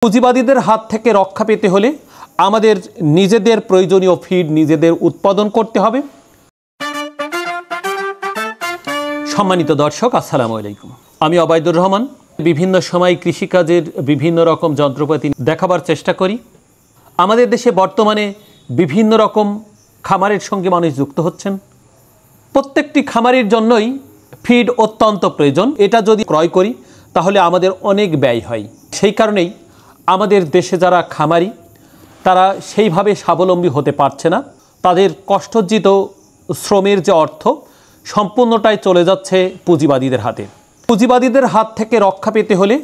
পুঁজিবাদীদের হাত থেকে রক্ষা পেতে হলে আমাদের নিজেদের প্রয়োজনীয় ফিড নিজেদের উৎপাদন করতে হবে। সম্মানিত দর্শক, আসসালামু আলাইকুম। আমি অবায়দুর রহমান। বিভিন্ন সময় কৃষিকাজের বিভিন্ন রকম যন্ত্রপাতি দেখাবার চেষ্টা করি। আমাদের দেশে বর্তমানে বিভিন্ন রকম খামারের সঙ্গে মানুষ যুক্ত হচ্ছেন। প্রত্যেকটি খামারের জন্যই ফিড অত্যন্ত প্রয়োজন। এটা যদি ক্রয় করি তাহলে আমাদের অনেক ব্যয় হয়। সেই কারণেই আমাদের দেশে যারা খামারি তারা সেইভাবে স্বাবলম্বী হতে পারছে না। তাদের কষ্টার্জিত শ্রমের যে অর্থ সম্পূর্ণটাই চলে যাচ্ছে পুঁজিবাদীদের হাতে। পুঁজিবাদীদের হাত থেকে রক্ষা পেতে হলে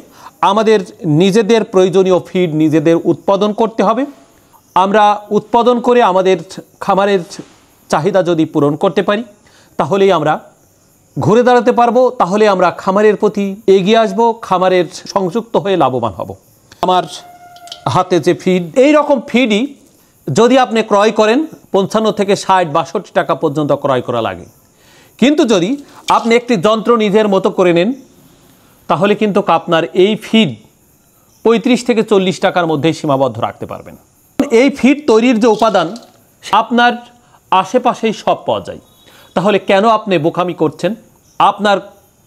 আমাদের নিজেদের প্রয়োজনীয় ফিড নিজেদের উৎপাদন করতে হবে। আমরা উৎপাদন করে আমাদের খামারের চাহিদা যদি পূরণ করতে পারি তাহলেই আমরা ঘুরে দাঁড়াতে পারবো। তাহলে আমরা খামারের প্রতি এগিয়ে আসবো, খামারের সংযুক্ত হয়ে লাভবান হব। আমার হাতে যে ফিড, এই রকম ফিডই যদি আপনি ক্রয় করেন 55 থেকে 60-62 টাকা পর্যন্ত ক্রয় করা লাগে। কিন্তু যদি আপনি একটি যন্ত্র নিজের মতো করে নেন তাহলে কিন্তু আপনার এই ফিড 35 থেকে 40 টাকার মধ্যেই সীমাবদ্ধ রাখতে পারবেন। এই ফিড তৈরির যে উপাদান আপনার আশেপাশেই সব পাওয়া যায়। তাহলে কেন আপনি বোকামি করছেন? আপনার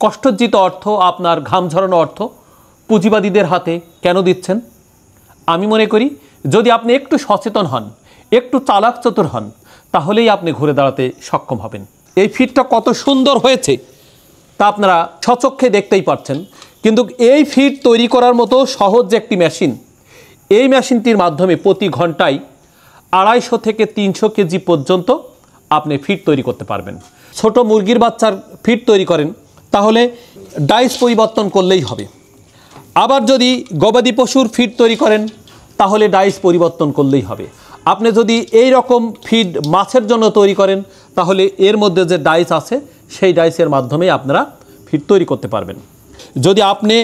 কষ্টার্জিত অর্থ, আপনার ঘাম ঝরানো অর্থ পুঁজিবাদীদের হাতে কেন দিচ্ছেন? আমি মনে করি যদি আপনি একটু সচেতন হন, একটু চালাক চতুর হন, তাহলেই আপনি ঘুরে দাঁড়াতে সক্ষম হবেন। এই ফিডটা কত সুন্দর হয়েছে তা আপনারা স্বচক্ষে দেখতেই পাচ্ছেন। কিন্তু এই ফিড তৈরি করার মতো সহজ যে একটি মেশিন, এই মেশিনটির মাধ্যমে প্রতি ঘন্টায় 250 থেকে 300 কেজি পর্যন্ত আপনি ফিড তৈরি করতে পারবেন। ছোট মুরগির বাচ্চার ফিড তৈরি করেন তাহলে ডাইস পরিবর্তন করলেই হবে। আবার যদি গবাদি পশুর ফিড তৈরি করেন তাহলে ডাইস পরিবর্তন করলেই হবে। আপনি যদি এই রকম ফিড মাছের জন্য তৈরি করেন তাহলে এর মধ্যে যে ডাইস আছে সেই ডাইসের মাধ্যমে আপনারা ফিড তৈরি করতে পারবেন। যদি আপনি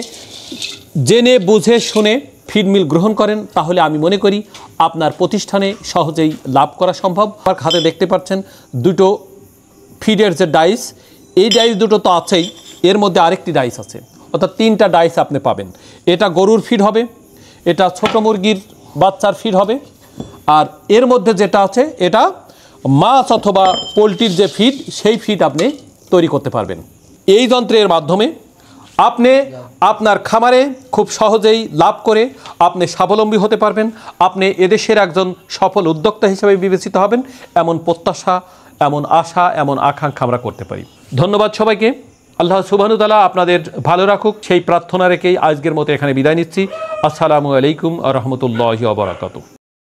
জেনে বুঝে শুনে ফিড মিল গ্রহণ করেন তাহলে আমি মনে করি আপনার প্রতিষ্ঠানে সহজেই লাভ করা সম্ভব। আমার হাতে দেখতে পাচ্ছেন দুটো ফিডের যে ডাইস, এই ডাইস দুটো তো আছেই, এর মধ্যে আরেকটি ডাইস আছে, অর্থাৎ 3টা ডাইস আপনি পাবেন। এটা গরুর ফিড হবে, এটা ছোট মুরগির বাচ্চার ফিড হবে, আর এর মধ্যে যেটা আছে এটা মাছ অথবা পোলট্রির যে ফিড, সেই ফিড আপনি তৈরি করতে পারবেন। এই যন্ত্রের মাধ্যমে আপনি আপনার খামারে খুব সহজেই লাভ করে আপনি স্বাবলম্বী হতে পারবেন। আপনি এদেশের একজন সফল উদ্যোক্তা হিসেবে বিবেচিত হবেন, এমন প্রত্যাশা, এমন আশা, এমন আকাঙ্ক্ষা আমরা করতে পারি। ধন্যবাদ সবাইকে। আল্লাহ সুবহানাহু ওয়া তাআলা আপনাদের ভালো রাখুক, সেই প্রার্থনা রেখেই আজকের মতো এখানে বিদায় নিচ্ছি। আসসালামু আলাইকুম ওয়া রাহমাতুল্লাহি ওয়া বারাকাতুহু।